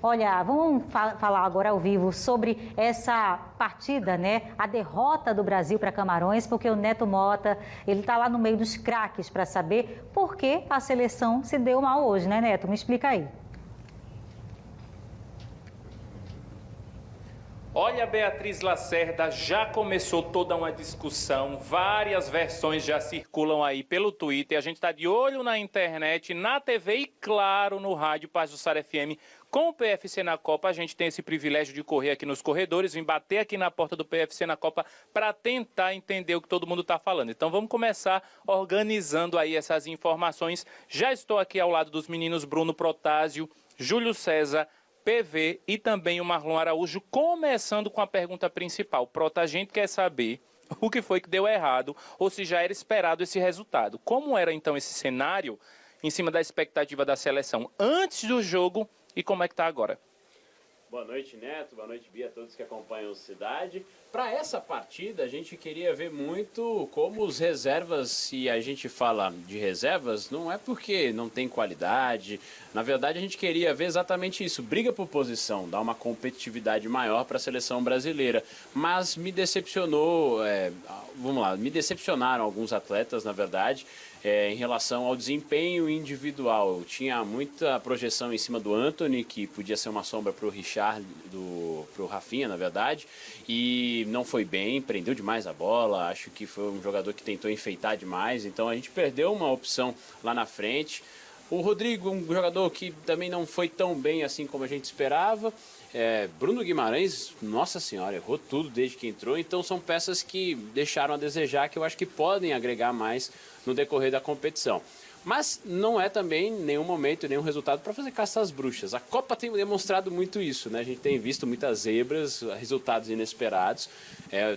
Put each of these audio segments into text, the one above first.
Olha, vamos falar agora ao vivo sobre essa partida, né? A derrota do Brasil para Camarões, porque o Neto Mota, ele está lá no meio dos craques para saber por que a seleção se deu mal hoje, né, Neto? Me explica aí. Olha, Beatriz Lacerda, já começou toda uma discussão, várias versões já circulam aí pelo Twitter, a gente está de olho na internet, na TV e, claro, no rádio Pajuçara FM. Com o PFC na Copa, a gente tem esse privilégio de correr aqui nos corredores, vim bater aqui na porta do PFC na Copa para tentar entender o que todo mundo está falando. Então vamos começar organizando aí essas informações. Já estou aqui ao lado dos meninos Bruno Protásio, Júlio César, PV e também o Marlon Araújo, começando com a pergunta principal. Prota, a gente quer saber o que foi que deu errado ou se já era esperado esse resultado. Como era então esse cenário em cima da expectativa da seleção antes do jogo e como é que está agora? Boa noite, Neto. Boa noite, Bia, a todos que acompanham o Cidade. Para essa partida, a gente queria ver muito como os reservas, se a gente fala de reservas, não é porque não tem qualidade. Na verdade, a gente queria ver exatamente isso, briga por posição, dar uma competitividade maior para a seleção brasileira. Mas me decepcionou, me decepcionaram alguns atletas, na verdade, em relação ao desempenho individual. Eu tinha muita projeção em cima do Antony, que podia ser uma sombra para o Richard, para o Rafinha, na verdade, e não foi bem, prendeu demais a bola, acho que foi um jogador que tentou enfeitar demais, então a gente perdeu uma opção lá na frente. O Rodrigo, um jogador que também não foi tão bem assim como a gente esperava. Bruno Guimarães, nossa senhora, errou tudo desde que entrou, então são peças que deixaram a desejar, que eu acho que podem agregar mais no decorrer da competição. Mas não é também nenhum momento, nenhum resultado para fazer caça às bruxas. A Copa tem demonstrado muito isso, né? A gente tem visto muitas zebras, resultados inesperados.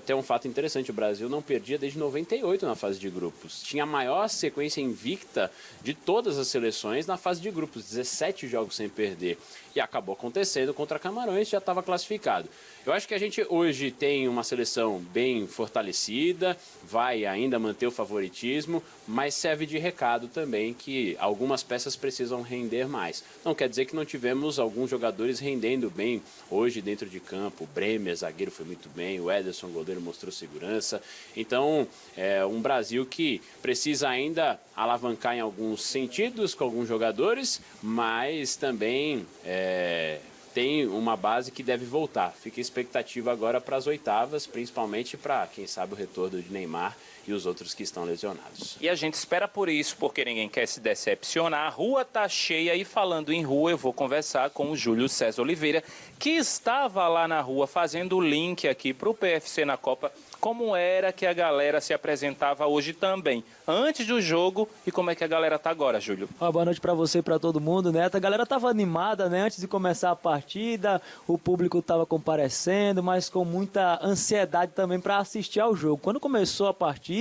Tem um fato interessante, o Brasil não perdia desde 98 na fase de grupos. Tinha a maior sequência invicta de todas as seleções na fase de grupos, 17 jogos sem perder. E acabou acontecendo contra Camarões, já estava classificado. Eu acho que a gente hoje tem uma seleção bem fortalecida, vai ainda manter o favoritismo, mas serve de recado também que algumas peças precisam render mais. Não quer dizer que não tivemos alguns jogadores rendendo bem hoje dentro de campo. O Bremer, zagueiro, foi muito bem, o Ederson, goleiro, mostrou segurança. Então, é um Brasil que precisa ainda alavancar em alguns sentidos com alguns jogadores, mas também tem uma base que deve voltar. Fica a expectativa agora para as oitavas, principalmente para, quem sabe, o retorno de Neymar e os outros que estão lesionados. E a gente espera por isso, porque ninguém quer se decepcionar. A rua tá cheia e falando em rua, eu vou conversar com o Júlio César Oliveira, que estava lá na rua fazendo o link aqui para o PFC na Copa, como era que a galera se apresentava hoje também, antes do jogo, e como é que a galera tá agora, Júlio? Boa noite para você e para todo mundo, né? A galera tava animada, né? Antes de começar a partida, o público tava comparecendo, mas com muita ansiedade também para assistir ao jogo. Quando começou a partida,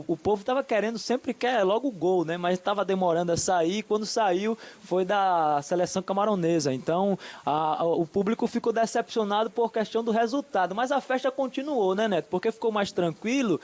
o povo tava querendo, sempre quer logo o gol, né? Mas tava demorando a sair, quando saiu foi da seleção camaronesa. Então, o público ficou decepcionado por questão do resultado, mas a festa continuou, né, Neto? Porque ficou mais tranquilo,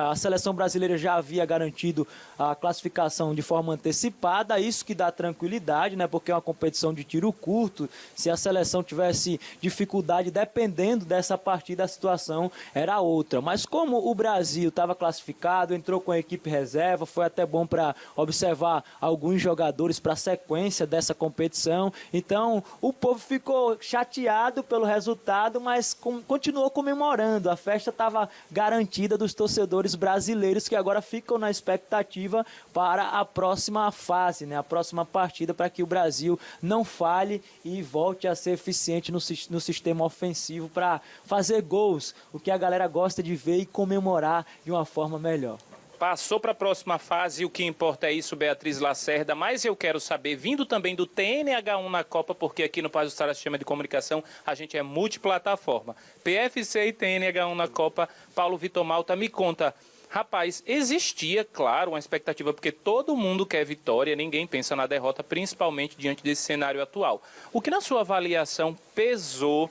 a seleção brasileira já havia garantido a classificação de forma antecipada, isso que dá tranquilidade, né? Porque é uma competição de tiro curto, se a seleção tivesse dificuldade, dependendo dessa partida, a situação era outra. Mas como o Brasil estava classificado, entrou com a equipe reserva, foi até bom para observar alguns jogadores para a sequência dessa competição, então o povo ficou chateado pelo resultado, mas continuou comemorando. A festa estava garantida dos torcedores brasileiros que agora ficam na expectativa para a próxima fase, né? A próxima partida, para que o Brasil não falhe e volte a ser eficiente no sistema ofensivo para fazer gols, o que a galera gosta de ver e comemorar de uma forma melhor. Passou para a próxima fase, o que importa é isso, Beatriz Lacerda, mas eu quero saber, vindo também do TNH1 na Copa, porque aqui no Pajuçara Sistema de Comunicação a gente é multiplataforma. PFC e TNH1 na Copa, Paulo Vitor Malta, me conta. Rapaz, existia, claro, uma expectativa, porque todo mundo quer vitória, ninguém pensa na derrota, principalmente diante desse cenário atual. O que na sua avaliação pesou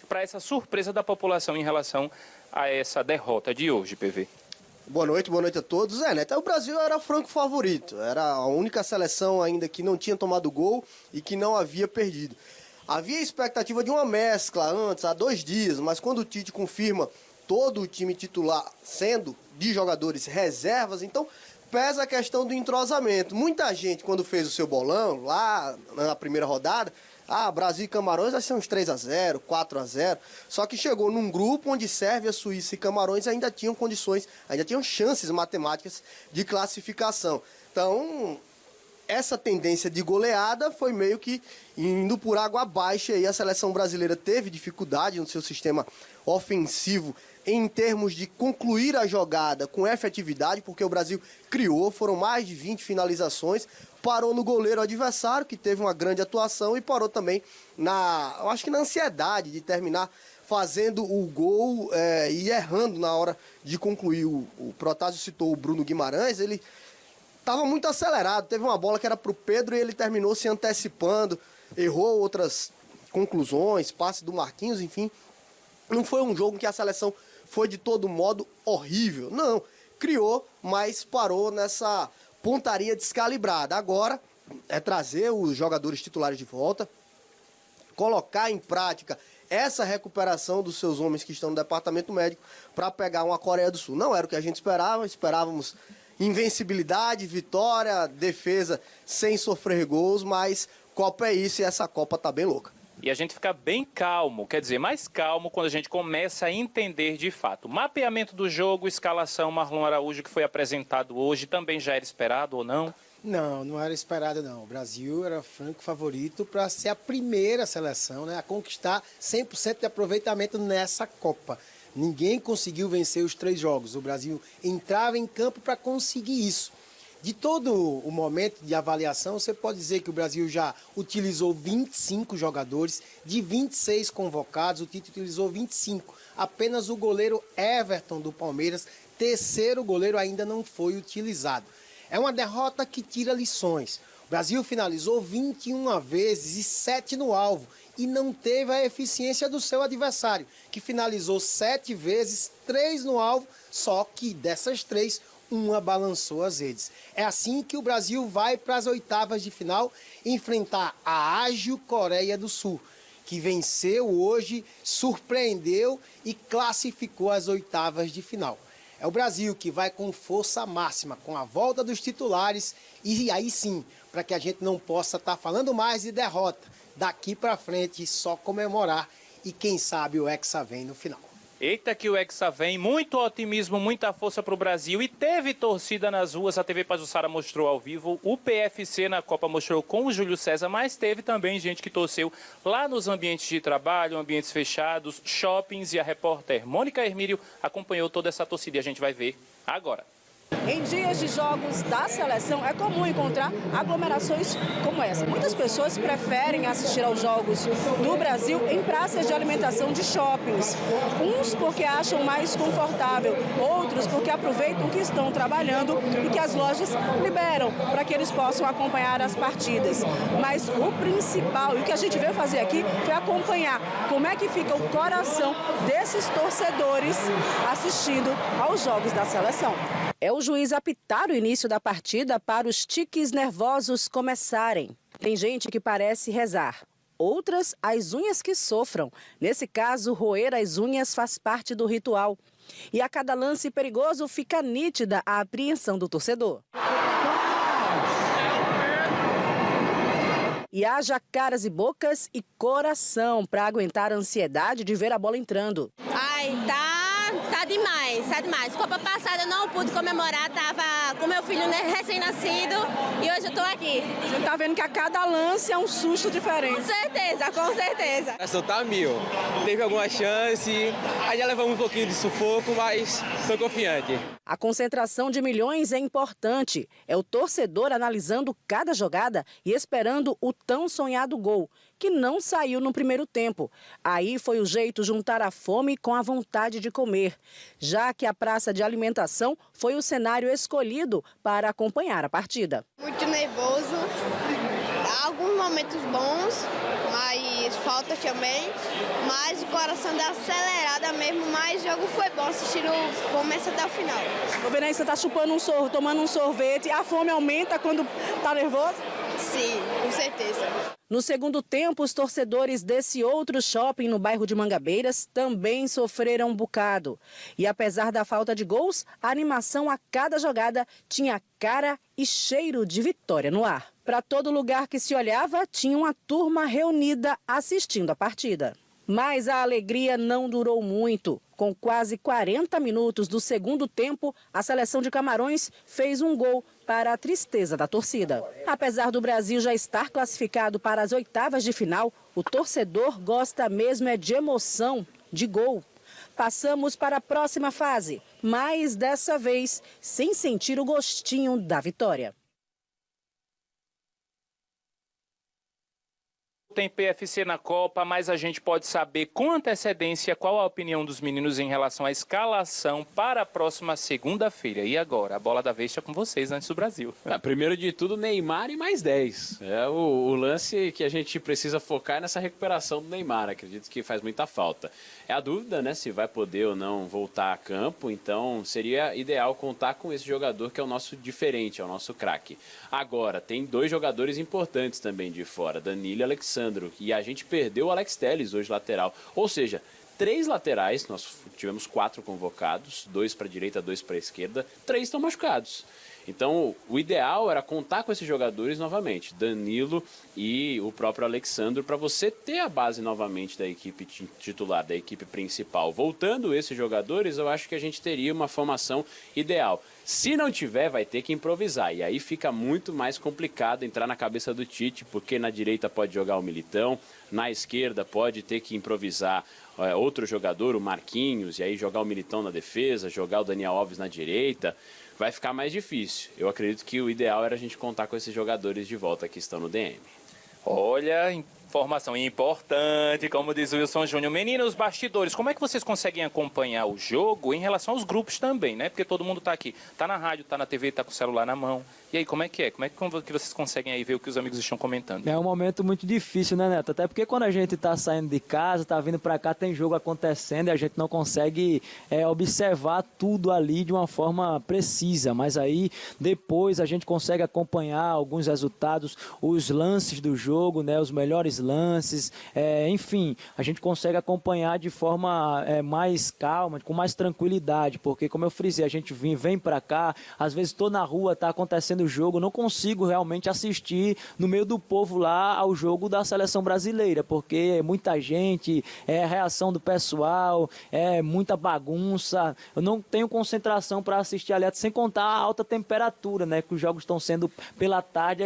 para essa surpresa da população em relação a essa derrota de hoje, PV? Boa noite a todos. Né? Até o Brasil era franco favorito. Era a única seleção ainda que não tinha tomado gol e que não havia perdido. Havia expectativa de uma mescla antes, há 2 dias, mas quando o Tite confirma todo o time titular sendo de jogadores reservas, então pesa a questão do entrosamento. Muita gente, quando fez o seu bolão, lá na primeira rodada, Brasil e Camarões vai ser uns 3-0, 4-0. Só que chegou num grupo onde Sérvia, Suíça e Camarões ainda tinham condições, ainda tinham chances matemáticas de classificação. Então, essa tendência de goleada foi meio que indo por água abaixo. E a seleção brasileira teve dificuldade no seu sistema ofensivo em termos de concluir a jogada com efetividade, porque o Brasil criou, foram mais de 20 finalizações, parou no goleiro adversário, que teve uma grande atuação, e parou também eu acho que na ansiedade de terminar fazendo o gol e errando na hora de concluir. O Protásio citou o Bruno Guimarães, ele estava muito acelerado, teve uma bola que era para o Pedro e ele terminou se antecipando, errou outras conclusões, passe do Marquinhos, enfim. Não foi um jogo que a seleção foi de todo modo horrível, não. Criou, mas parou nessa pontaria descalibrada. Agora é trazer os jogadores titulares de volta, colocar em prática essa recuperação dos seus homens que estão no departamento médico para pegar uma Coreia do Sul. Não era o que a gente esperava, esperávamos invencibilidade, vitória, defesa sem sofrer gols, mas Copa é isso e essa Copa tá bem louca. E a gente fica bem calmo, quer dizer, mais calmo quando a gente começa a entender de fato. Mapeamento do jogo, escalação Marlon Araújo que foi apresentado hoje, também já era esperado ou não? Não, não era esperado não. O Brasil era franco favorito para ser a primeira seleção, né, a conquistar 100% de aproveitamento nessa Copa. Ninguém conseguiu vencer os 3 jogos. O Brasil entrava em campo para conseguir isso. De todo o momento de avaliação, você pode dizer que o Brasil já utilizou 25 jogadores, de 26 convocados, o Tite utilizou 25. Apenas o goleiro Everton do Palmeiras, terceiro goleiro, ainda não foi utilizado. É uma derrota que tira lições. O Brasil finalizou 21 vezes e 7 no alvo e não teve a eficiência do seu adversário, que finalizou 7 vezes, 3 no alvo, só que dessas 3, uma balançou as redes. É assim que o Brasil vai para as oitavas de final enfrentar a ágil Coreia do Sul, que venceu hoje, surpreendeu e classificou as oitavas de final. É o Brasil que vai com força máxima, com a volta dos titulares, e aí sim, para que a gente não possa estar falando mais de derrota, daqui para frente só comemorar e quem sabe o Hexa vem no final. Eita que o Hexa vem, muito otimismo, muita força para o Brasil e teve torcida nas ruas, a TV Pajuçara mostrou ao vivo, o PFC na Copa mostrou com o Júlio César, mas teve também gente que torceu lá nos ambientes de trabalho, ambientes fechados, shoppings, e a repórter Mônica Hermílio acompanhou toda essa torcida e a gente vai ver agora. Em dias de jogos da seleção, é comum encontrar aglomerações como essa. Muitas pessoas preferem assistir aos jogos do Brasil em praças de alimentação de shoppings. Uns porque acham mais confortável, outros porque aproveitam que estão trabalhando e que as lojas liberam para que eles possam acompanhar as partidas. Mas o principal, e o que a gente veio fazer aqui, foi acompanhar como é que fica o coração desses torcedores assistindo aos jogos da seleção. É o juiz apitar o início da partida para os tiques nervosos começarem. Tem gente que parece rezar, outras as unhas que sofram. Nesse caso, roer as unhas faz parte do ritual. E a cada lance perigoso fica nítida a apreensão do torcedor. E haja caras e bocas e coração para aguentar a ansiedade de ver a bola entrando. Ai, tá demais, tá demais. Copa passada eu não pude comemorar, tava com meu filho recém-nascido e hoje eu tô aqui. Você tá vendo que a cada lance é um susto diferente. Com certeza, com certeza. A coração tá 1000. Teve alguma chance, aí já levamos um pouquinho de sufoco, mas tô confiante. A concentração de milhões é importante. É o torcedor analisando cada jogada e esperando o tão sonhado gol, que não saiu no primeiro tempo. Aí foi o jeito juntar a fome com a vontade de comer, já que a praça de alimentação foi o cenário escolhido para acompanhar a partida. Muito nervoso, alguns momentos bons, mas falta também, mas o coração dá acelerada mesmo, mas o jogo foi bom, assistir o começo até o final. Tô vendo aí, você tá chupando tomando um sorvete, a fome aumenta quando tá nervoso? Sim, com certeza. No segundo tempo, os torcedores desse outro shopping no bairro de Mangabeiras também sofreram um bocado. E apesar da falta de gols, a animação a cada jogada tinha cara e cheiro de vitória no ar. Para todo lugar que se olhava, tinha uma turma reunida assistindo a partida. Mas a alegria não durou muito. Com quase 40 minutos do segundo tempo, a seleção de Camarões fez um gol para a tristeza da torcida. Apesar do Brasil já estar classificado para as oitavas de final, o torcedor gosta mesmo é de emoção, de gol. Passamos para a próxima fase, mas dessa vez sem sentir o gostinho da vitória. Tem PFC na Copa, mas a gente pode saber com antecedência qual a opinião dos meninos em relação à escalação para a próxima segunda-feira. E agora, a bola da vez é com vocês antes do Brasil. Primeiro de tudo, Neymar e mais 10. É o lance que a gente precisa focar nessa recuperação do Neymar. Acredito que faz muita falta. É a dúvida, né, se vai poder ou não voltar a campo. Então, seria ideal contar com esse jogador que é o nosso diferente, é o nosso craque. Agora, tem 2 jogadores importantes também de fora, Danilo e Alexandre. E a gente perdeu o Alex Telles hoje, lateral. Ou seja, 3 laterais, nós tivemos 4 convocados, 2 para a direita, 2 para a esquerda, 3 estão machucados. Então, o ideal era contar com esses jogadores novamente, Danilo e o próprio Alexandre, para você ter a base novamente da equipe titular, da equipe principal. Voltando esses jogadores, eu acho que a gente teria uma formação ideal. Se não tiver, vai ter que improvisar. E aí fica muito mais complicado entrar na cabeça do Tite, porque na direita pode jogar o Militão, na esquerda pode ter que improvisar outro jogador, o Marquinhos, e aí jogar o Militão na defesa, jogar o Daniel Alves na direita. Vai ficar mais difícil. Eu acredito que o ideal era a gente contar com esses jogadores de volta que estão no DM. Olha, informação importante, como diz o Wilson Júnior. Meninos, bastidores, como é que vocês conseguem acompanhar o jogo em relação aos grupos também, né? Porque todo mundo está aqui, está na rádio, está na TV, está com o celular na mão. E aí, como é que é? Como é que vocês conseguem aí ver o que os amigos estão comentando? É um momento muito difícil, né, Neto? Até porque quando a gente tá saindo de casa, tá vindo para cá, tem jogo acontecendo e a gente não consegue observar tudo ali de uma forma precisa. Mas aí, depois, a gente consegue acompanhar alguns resultados, os lances do jogo, né, os melhores lances, enfim, a gente consegue acompanhar de forma mais calma, com mais tranquilidade, porque, como eu frisei, a gente vem para cá, às vezes estou na rua, tá acontecendo o jogo, não consigo realmente assistir no meio do povo lá ao jogo da seleção brasileira, porque é muita gente, a reação do pessoal, muita bagunça, eu não tenho concentração para assistir ali, sem contar a alta temperatura, né, que os jogos estão sendo pela tarde,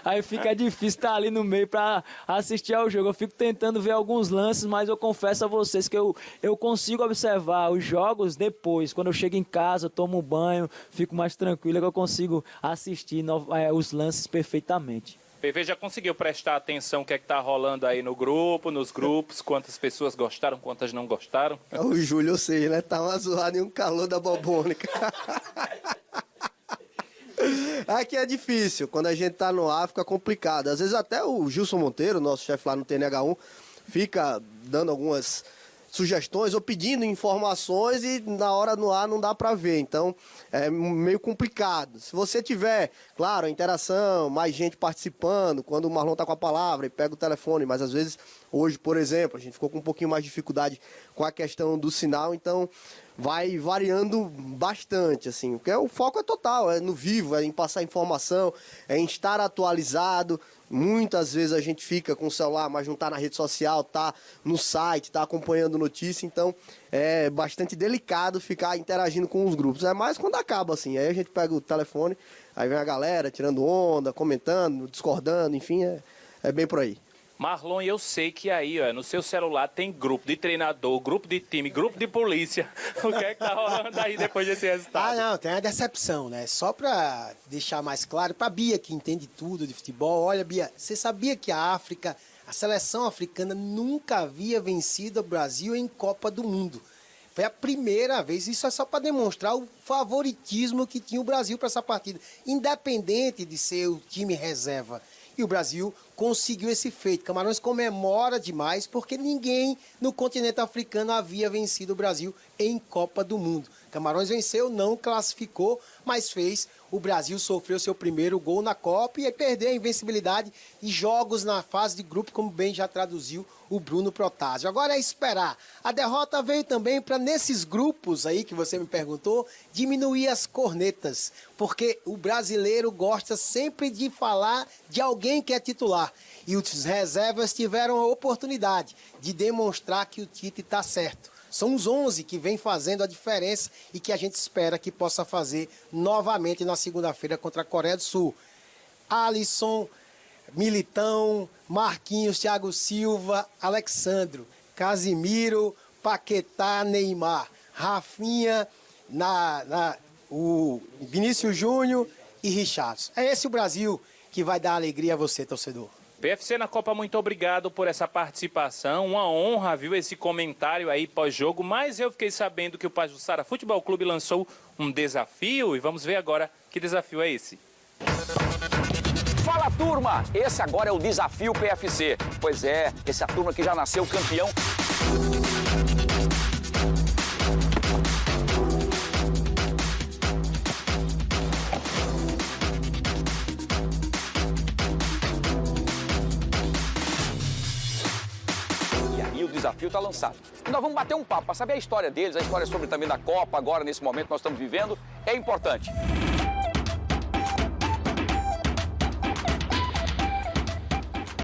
aí fica difícil estar ali no meio para assistir ao jogo. Eu fico tentando ver alguns lances, mas eu confesso a vocês que eu consigo observar os jogos depois, quando eu chego em casa, eu tomo um banho, fico mais tranquilo, que eu consigo assistir os lances perfeitamente. PV já conseguiu prestar atenção o que é que tá rolando aí no grupo, nos grupos, quantas pessoas gostaram, quantas não gostaram? O Júlio, ou seja, né? Tá uma zoada e um calor da bobônica. Aqui é difícil, quando a gente tá no ar fica complicado. Às vezes até o Gilson Monteiro, nosso chefe lá no TNH1, fica dando algumas sugestões ou pedindo informações e na hora no ar não dá para ver, então é meio complicado. Se você tiver, claro, a interação, mais gente participando, quando o Marlon tá com a palavra e pega o telefone, mas às vezes hoje, por exemplo, a gente ficou com um pouquinho mais de dificuldade com a questão do sinal, então vai variando bastante, assim, porque o foco é total, é no vivo, é em passar informação, é em estar atualizado. Muitas vezes a gente fica com o celular, mas não está na rede social, está no site, está acompanhando notícia, então é bastante delicado ficar interagindo com os grupos. É mais quando acaba, assim, aí a gente pega o telefone, aí vem a galera tirando onda, comentando, discordando, enfim, é bem por aí. Marlon, eu sei que aí, ó, no seu celular tem grupo de treinador, grupo de time, grupo de polícia. O que é que tá rolando aí depois desse resultado? Não, tem a decepção, né? Só para deixar mais claro, para Bia, que entende tudo de futebol, olha, Bia, você sabia que a seleção africana nunca havia vencido o Brasil em Copa do Mundo? Foi a primeira vez, isso é só para demonstrar o favoritismo que tinha o Brasil para essa partida, independente de ser o time reserva. E o Brasil conseguiu esse feito. Camarões comemora demais porque ninguém no continente africano havia vencido o Brasil em Copa do Mundo. Camarões venceu, não classificou, mas fez o Brasil sofreu seu primeiro gol na Copa e perdeu a invencibilidade em jogos na fase de grupo, como bem já traduziu o Bruno Protásio. Agora é esperar. A derrota veio também para, nesses grupos aí que você me perguntou, diminuir as cornetas, porque o brasileiro gosta sempre de falar de alguém que é titular. E os reservas tiveram a oportunidade de demonstrar que o Tite está certo. São os 11 que vem fazendo a diferença e que a gente espera que possa fazer novamente na segunda-feira contra a Coreia do Sul. Alisson, Militão, Marquinhos, Thiago Silva, Alexandro, Casimiro, Paquetá, Neymar, Rafinha, o Vinícius Júnior e Richarlison. É esse o Brasil que vai dar alegria a você, torcedor. PFC na Copa, muito obrigado por essa participação, uma honra, viu, esse comentário aí pós-jogo, mas eu fiquei sabendo que o Pajuçara Futebol Clube lançou um desafio e vamos ver agora que desafio é esse. Fala, turma! Esse agora é o Desafio PFC. Pois é, essa turma que já nasceu campeão. O desafio está lançado. E nós vamos bater um papo para saber a história deles, a história sobre também da Copa, agora nesse momento que nós estamos vivendo, é importante.